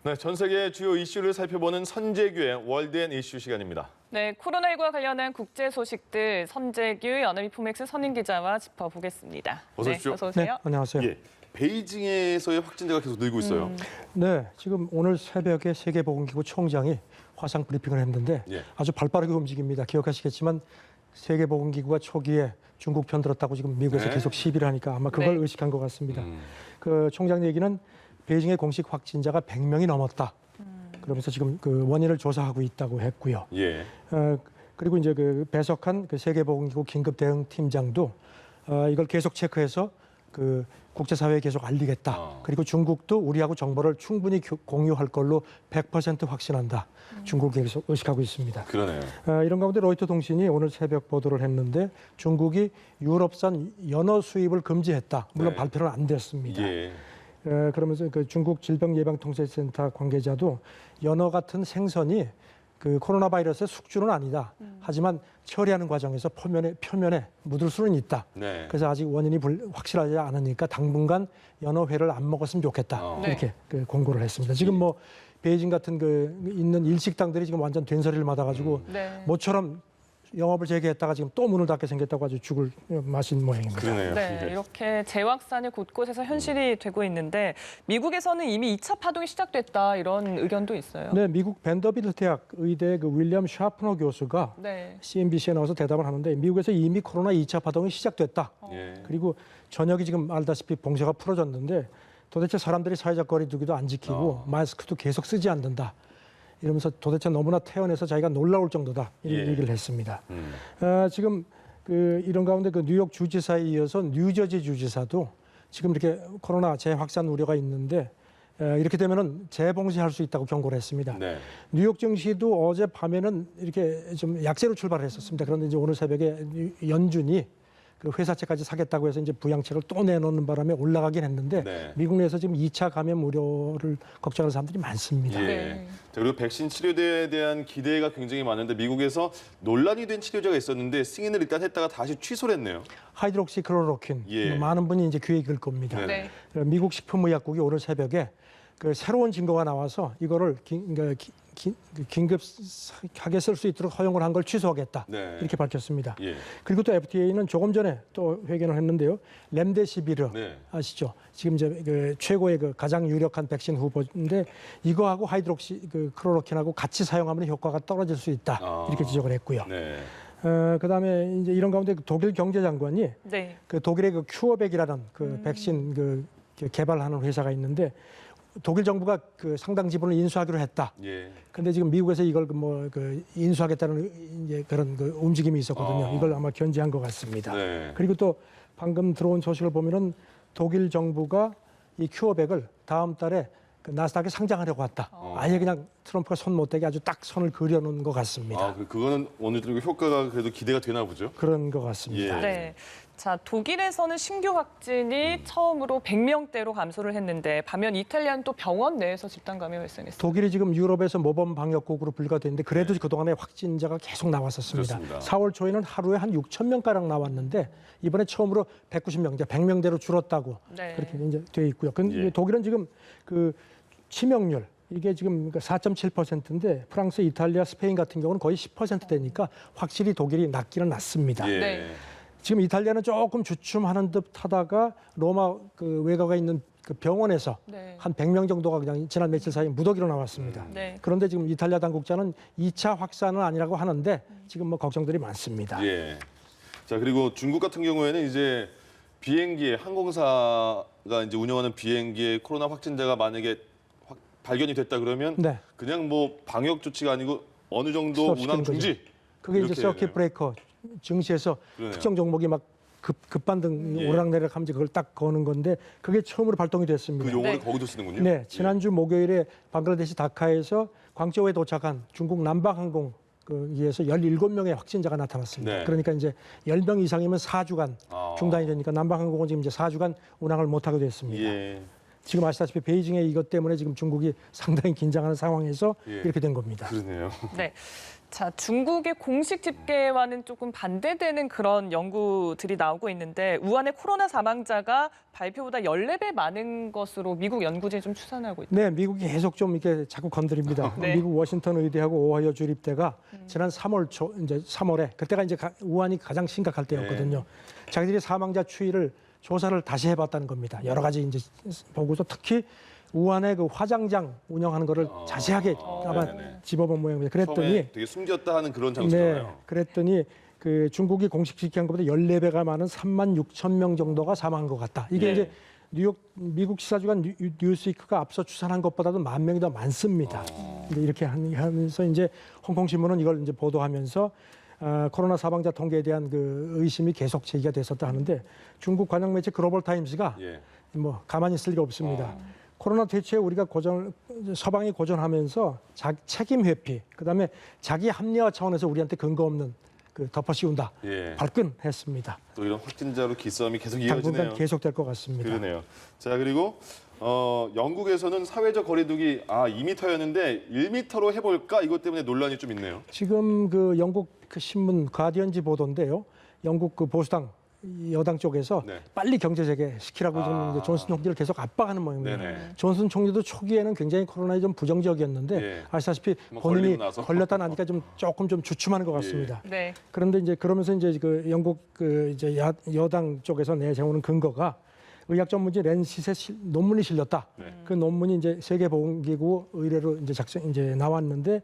네, 전 세계 주요 이슈를 살펴보는 선재규의 월드 앤 이슈 시간입니다. 네, 코로나19와 관련한 국제 소식들 선재규 연합인포맥스 선임 기자와 짚어보겠습니다. 어서 오십시오. 네, 어서 오세요. 네, 안녕하세요. 예, 베이징에서의 확진자가 계속 늘고 있어요. 네, 지금 오늘 새벽에 세계보건기구 총장이 화상 브리핑을 했는데 예. 아주 발빠르게 움직입니다. 기억하시겠지만 세계보건기구가 초기에 중국 편 들었다고 지금 미국에서 네. 계속 시비를 하니까 아마 그걸 네. 의식한 것 같습니다. 그 총장 얘기는 베이징의 공식 확진자가 100명이 넘었다. 그러면서 지금 그 원인을 조사하고 있다고 했고요. 예. 그리고 이제 그 배석한 그 세계보건기구 긴급 대응 팀장도 이걸 계속 체크해서 그 국제사회에 계속 알리겠다. 그리고 중국도 우리하고 정보를 충분히 공유할 걸로 100% 확신한다. 중국이 계속 의식하고 있습니다. 그러네요. 이런 가운데 로이터 통신이 오늘 새벽 보도를 했는데 중국이 유럽산 연어 수입을 금지했다. 물론 네. 발표는 안 됐습니다. 예. 그러면서 그 중국 질병예방통제센터 관계자도 연어 같은 생선이 그 코로나 바이러스의 숙주는 아니다. 하지만 처리하는 과정에서 표면에 묻을 수는 있다. 네. 그래서 아직 원인이 확실하지 않으니까 당분간 연어회를 안 먹었으면 좋겠다. 네. 이렇게 그 공고를 했습니다. 지금 뭐 베이징 같은 그 있는 일식당들이 지금 완전 된소리를 맞아가지고 네. 모처럼 영업을 재개했다가 지금 또 문을 닫게 생겼다고 아주 죽을 마신 모양입니다. 그러네요. 네, 이렇게 재확산이 곳곳에서 현실이 되고 있는데 미국에서는 이미 2차 파동이 시작됐다 이런 의견도 있어요. 네, 미국 밴더빌트 대학 의대 그 윌리엄 샤프너 교수가 네. CNBC에 나와서 대답을 하는데 미국에서 이미 코로나 2차 파동이 시작됐다. 예. 그리고 전역이 지금 알다시피 봉쇄가 풀어졌는데 도대체 사람들이 사회적 거리 두기도 안 지키고 마스크도 계속 쓰지 않는다. 이러면서 도대체 너무나 태연해서 자기가 놀라울 정도다. 이런 예. 얘기를 했습니다. 지금 그 이런 가운데 그 뉴욕 주지사에 이어서 뉴저지 주지사도 지금 이렇게 코로나 재확산 우려가 있는데 이렇게 되면은 재봉쇄할 수 있다고 경고를 했습니다. 네. 뉴욕 증시도 어제 밤에는 이렇게 좀 약세로 출발을 했었습니다. 그런데 이제 오늘 새벽에 연준이 그 회사채까지 사겠다고 해서 이제 부양책을 또 내놓는 바람에 올라가긴 했는데 네. 미국 내에서 지금 2차 감염 우려를 걱정하는 사람들이 많습니다. 예. 네. 자, 그리고 백신 치료제에 대한 기대가 굉장히 많은데 미국에서 논란이 된 치료제가 있었는데 승인을 일단 했다가 다시 취소를 했네요. 하이드록시클로로퀸 예. 많은 분이 이제 귀에 익을 겁니다. 네. 네. 미국 식품의약국이 오늘 새벽에 그 새로운 증거가 나와서 이거를 긴급하게 쓸 수 있도록 허용을 한 걸 취소하겠다. 네. 이렇게 밝혔습니다. 예. 그리고 또 FDA는 조금 전에 또 회견을 했는데요. 렘데시비르 네. 아시죠? 지금 이제 그 최고의 그 가장 유력한 백신 후보인데 이거하고 하이드록시 그 클로로킨하고 같이 사용하면 효과가 떨어질 수 있다. 이렇게 지적을 했고요. 네. 그다음에 이제 이런 가운데 독일 경제장관이 네. 그 독일의 그 큐어백이라는 그 백신 그 개발하는 회사가 있는데 독일 정부가 그 상당 지분을 인수하기로 했다. 예. 근데 지금 미국에서 이걸 뭐 그 인수하겠다는 이제 그런 그 움직임이 있었거든요. 이걸 아마 견제한 것 같습니다. 네. 그리고 또 방금 들어온 소식을 보면은 독일 정부가 이 큐어백을 다음 달에 그 나스닥에 상장하려고 왔다. 아예 그냥 트럼프가 손 못 대게 아주 딱 선을 그려놓은 것 같습니다. 아, 그거는 어느 정도 효과가 그래도 기대가 되나 보죠. 그런 것 같습니다. 예. 네. 자, 독일에서는 신규 확진이 처음으로 100명대로 감소를 했는데 반면 이탈리아는 또 병원 내에서 집단 감염이 발생했습니다. 독일이 지금 유럽에서 모범 방역국으로 분류가 됐는데 그래도 그동안에 확진자가 계속 나왔었습니다. 그렇습니다. 4월 초에는 하루에 한 6천 명가량 나왔는데 이번에 처음으로 190명, 이제 100명대로 줄었다고 네. 그렇게 이제 돼 있고요. 근데 예. 독일은 지금 그 치명률 이게 지금 4.7%인데 프랑스, 이탈리아, 스페인 같은 경우는 거의 10%대니까 확실히 독일이 낮기는 낮습니다. 예. 네. 지금 이탈리아는 조금 주춤하는 듯 하다가 로마 그 외가가 있는 그 병원에서 네. 한 100명 정도가 그냥 지난 며칠 사이에 무더기로 나왔습니다. 네. 그런데 지금 이탈리아 당국자는 2차 확산은 아니라고 하는데 지금 뭐 걱정들이 많습니다. 예. 자, 그리고 중국 같은 경우에는 이제 비행기에 항공사가 이제 운영하는 비행기에 코로나 확진자가 만약에 발견이 됐다 그러면 네. 그냥 뭐 방역 조치가 아니고 어느 정도 스톱시키는 운항 중지. 그게 이제 이렇게 서킷 되네요. 브레이커 증시에서 그러네요. 특정 종목이 막 급반등 예. 오르락내리락 하면서 그걸 딱 거는 건데 그게 처음으로 발동이 됐습니다. 그 용어를 네. 거기도 쓰는군요. 네, 지난주 목요일에 방글라데시 다카에서 광저우에 도착한 중국 남방항공 에서 17명의 확진자가 나타났습니다. 네. 그러니까 이제 10명 이상이면 4주간 중단이 되니까 남방항공은 지금 이제 4주간 운항을 못 하게 됐습니다. 예. 지금 아시다시피 베이징의 이것 때문에 지금 중국이 상당히 긴장하는 상황에서 예. 이렇게 된 겁니다. 그러네요. 네. 자, 중국의 공식 집계와는 조금 반대되는 그런 연구들이 나오고 있는데 우한의 코로나 사망자가 발표보다 14배 많은 것으로 미국 연구진이 좀 추산하고 있다. 네, 미국이 계속 좀 이렇게 자꾸 건드립니다. 네. 미국 워싱턴 의대하고 오하이오 주립대가 지난 3월 초 이제 3월에 그때가 이제 우한이 가장 심각할 때였거든요. 자기들이 사망자 추이를 조사를 다시 해봤다는 겁니다. 여러 가지 이제 보고서 특히 우한의 그 화장장 운영하는 거를 자세하게 아마 네네. 집어본 모양입니다. 그랬더니 처음에 되게 숨겼다 하는 그런 네, 장소잖아요. 그랬더니 그 중국이 공식 집계한 것보다 14배가 많은 3만 6천 명 정도가 사망한 것 같다. 이게 예. 이제 미국 시사주간 뉴스위크가 앞서 추산한 것보다도 10,000명이 더 많습니다. 이제 이렇게 하면서 이제 홍콩 신문은 이걸 이제 보도하면서 코로나 사망자 통계에 대한 그 의심이 계속 제기가 됐었다 하는데 중국 관영 매체 글로벌 타임스가 예. 뭐 가만히 있을 리가 없습니다. 코로나 대처에 우리가 서방이 고전하면서 책임 회피, 그다음에 자기 합리화 차원에서 우리한테 근거 없는 그 덮어씌운다. 예. 발끈했습니다. 또 이런 확진자로 기싸움이 계속 이어지네요. 당분간 계속될 것 같습니다. 그러네요. 자, 그리고 영국에서는 사회적 거리두기 2m였는데 1m로 해볼까 이것 때문에 논란이 좀 있네요. 지금 그 영국 그 신문 가디언지 보도인데요. 영국 그 보수당 여당 쪽에서 네. 빨리 경제 재개시키라고 지금 이제 존슨 총리를 계속 압박하는 모양입니다. 네네. 존슨 총리도 초기에는 굉장히 코로나에 좀 부정적이었는데 예. 아시다시피 뭐 본인이 걸리고 나서. 걸렸다 나니까 조금 주춤하는 것 같습니다. 네. 그런데 이제 그러면서 이제 그 영국 그 이제 여당 쪽에서 내세우는 근거가 의학 전문지 랜싯에 논문이 실렸다. 네. 그 논문이 이제 세계보건기구 의뢰로 이제 나왔는데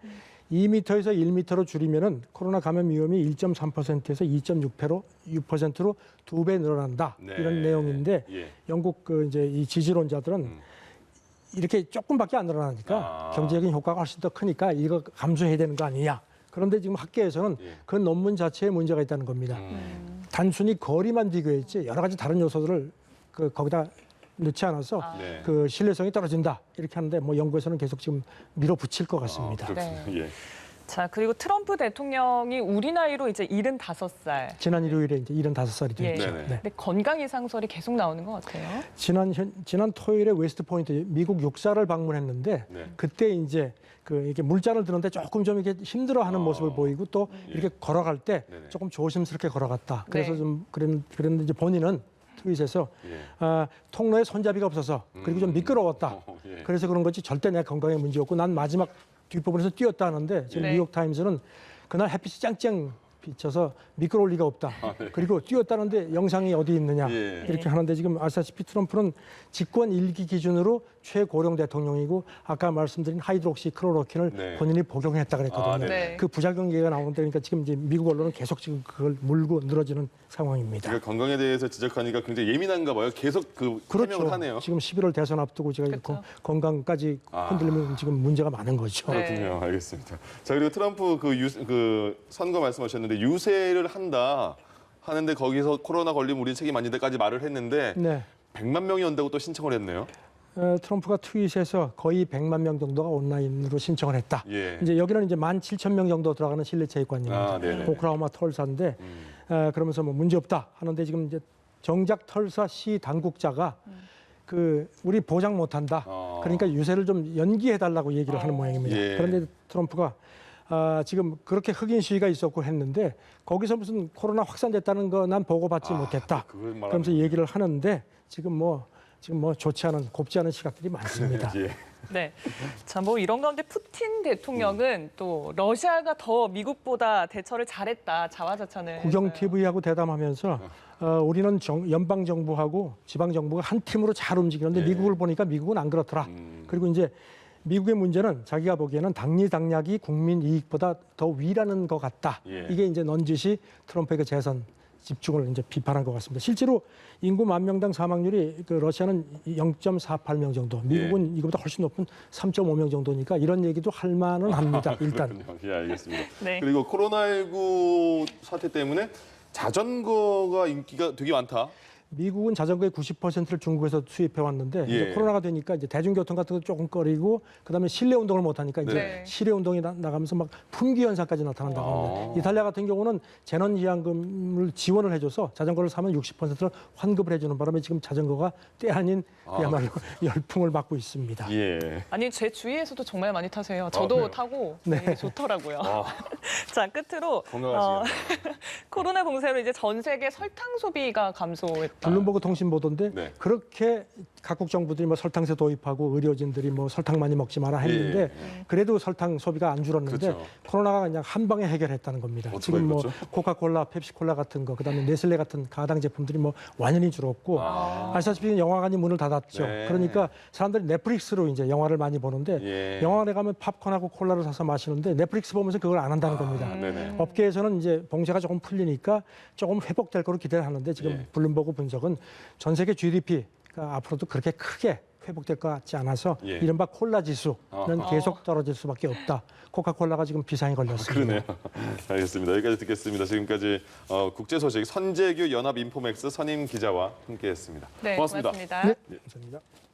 2m에서 1m로 줄이면은 코로나 감염 위험이 1.3%에서 2.6%로 2배 늘어난다. 네. 이런 내용인데 예. 영국 그 이제 이 지지론자들은 이렇게 조금밖에 안 늘어나니까 경제적인 효과가 훨씬 더 크니까 이거 감수해야 되는 거 아니냐. 그런데 지금 학계에서는 예. 그 논문 자체에 문제가 있다는 겁니다. 단순히 거리만 비교했지 여러 가지 다른 요소들을 거기다 넣지 않아서 네. 그 신뢰성이 떨어진다 이렇게 하는데 뭐 연구에서는 계속 지금 밀어붙일 것 같습니다. 그렇군요. 예. 자, 그리고 트럼프 대통령이 우리 나이로 이제 75살. 지난 일요일에 이제 75살이 예. 됐죠. 네네. 네. 근데 건강 이상설이 계속 나오는 것 같아요. 지난 토요일에 웨스트 포인트 미국 육사를 방문했는데 네. 그때 이제 그 이렇게 물잔을 드는데 조금 좀 이렇게 힘들어하는 모습을 보이고 또 이렇게 걸어갈 때 네네. 조금 조심스럽게 걸어갔다. 그래서 네. 좀 그랬는데 이제 본인은 트윗에서 예. 통로에 손잡이가 없어서 그리고 좀 미끄러웠다. 예. 그래서 그런 거지 절대 내 건강에 문제 없고 난 마지막 뒷부분에서 뛰었다 하는데 지금 네. 뉴욕타임스는 그날 햇빛이 짱짱 비쳐서 미끄러울 리가 없다. 그리고 뛰었다는데 영상이 어디 있느냐 예. 이렇게 하는데 지금 아시다시피 트럼프는 집권 1기 기준으로 최고령 대통령이고 아까 말씀드린 하이드록시 클로로킨을 네. 본인이 복용했다 그랬거든요. 네. 그 부작용 얘기가 나오는데 그러니까 지금 이제 미국 언론은 계속 지금 그걸 물고 늘어지는 상황입니다. 제가 건강에 대해서 지적하니까 굉장히 예민한가 봐요. 계속 그 해명을 하네요. 지금 11월 대선 앞두고 제가 그렇죠. 건강까지 흔들리면 지금 문제가 많은 거죠. 네. 그렇군요. 알겠습니다. 자, 그리고 트럼프 그 선거 말씀하셨는데 유세를 한다 하는데 거기서 코로나 걸리면 우리 책임 아닌데까지 말을 했는데 네. 100만 명이 온다고 또 신청을 했네요. 트럼프가 트윗에서 거의 100만 명 정도가 온라인으로 신청을 했다. 예. 이제 여기는 이제 17,000명 정도 들어가는 실내 체육관입니다. 네네. 오클라호마 털사인데 그러면서 뭐 문제 없다 하는데 지금 이제 정작 털사 시 당국자가 그 우리 보장 못한다. 그러니까 유세를 좀 연기해 달라고 얘기를 하는 모양입니다. 예. 그런데 트럼프가 지금 그렇게 흑인 시위가 있었고 했는데 거기서 무슨 코로나 확산됐다는 거 난 보고받지 못했다. 그걸 말하는 그러면서 얘기를 하는데 지금 뭐 좋지 않은 곱지 않은 시각들이 많습니다. 예. 네. 자, 뭐 이런 가운데 푸틴 대통령은 또 러시아가 더 미국보다 대처를 잘했다. 자화자찬을 국영 했어요. TV하고 대담하면서 우리는 연방 정부하고 지방 정부가 한 팀으로 잘 움직이는데 미국을 보니까 미국은 안 그렇더라. 그리고 이제 미국의 문제는 자기가 보기에는 당리당략이 국민 이익보다 더 위라는 것 같다. 예. 이게 이제 넌지시 트럼프의 그 재선 집중을 이제 비판한 것 같습니다. 실제로 인구 10,000명당 사망률이 그 러시아는 0.48명 정도, 미국은 이거보다 훨씬 높은 3.5명 정도니까 이런 얘기도 할 만은 합니다. 일단. 그렇군요. 예, 알겠습니다. 네. 그리고 코로나19 사태 때문에 자전거가 인기가 되게 많다. 미국은 자전거의 90%를 중국에서 수입해 왔는데 예. 이제 코로나가 되니까 이제 대중교통 같은 거 조금 꺼리고 그다음에 실내 운동을 못 하니까 이제 네. 실외 운동이 나가면서 막 품귀 현상까지 나타난다고 합니다. 이탈리아 같은 경우는 재난지원금을 지원을 해줘서 자전거를 사면 60%를 환급을 해주는 바람에 지금 자전거가 때 아닌 그야말로 열풍을 맞고 있습니다. 예. 아니 제 주위에서도 정말 많이 타세요. 저도 그래요? 타고 네. 되게 좋더라고요. 아, 자 끝으로 건강하시겠네요. 코로나 공세로 이제 전 세계 설탕 소비가 감소했다. 블룸버그 통신 보도인데 네. 그렇게 각국 정부들이 뭐 설탕세 도입하고 의료진들이 뭐 설탕 많이 먹지 마라 했는데 예. 그래도 설탕 소비가 안 줄었는데 그렇죠. 코로나가 그냥 한 방에 해결했다는 겁니다. 어떻게 지금 뭐 해결했죠? 코카콜라, 펩시콜라 같은 거, 그다음에 네슬레 같은 가당 제품들이 뭐 완연히 줄었고 아시다시피 영화관이 문을 닫았죠. 네. 그러니까 사람들이 넷플릭스로 이제 영화를 많이 보는데 예. 영화관에 가면 팝콘하고 콜라를 사서 마시는데 넷플릭스 보면서 그걸 안 한다는 겁니다. 네네. 업계에서는 이제 봉쇄가 조금 풀리니까 조금 회복될 거로 기대를 하는데 지금 예. 블룸버그 분석은 전 세계 GDP가 앞으로도 그렇게 크게 회복될 것 같지 않아서 예. 이른바 콜라 지수는 아하. 계속 떨어질 수밖에 없다. 코카콜라가 지금 비상에 걸렸습니다. 그러네요. 알겠습니다. 여기까지 듣겠습니다. 지금까지 국제 소식 선재규 연합 인포맥스 선임 기자와 함께했습니다. 네, 고맙습니다. 고맙습니다. 네, 감사합니다.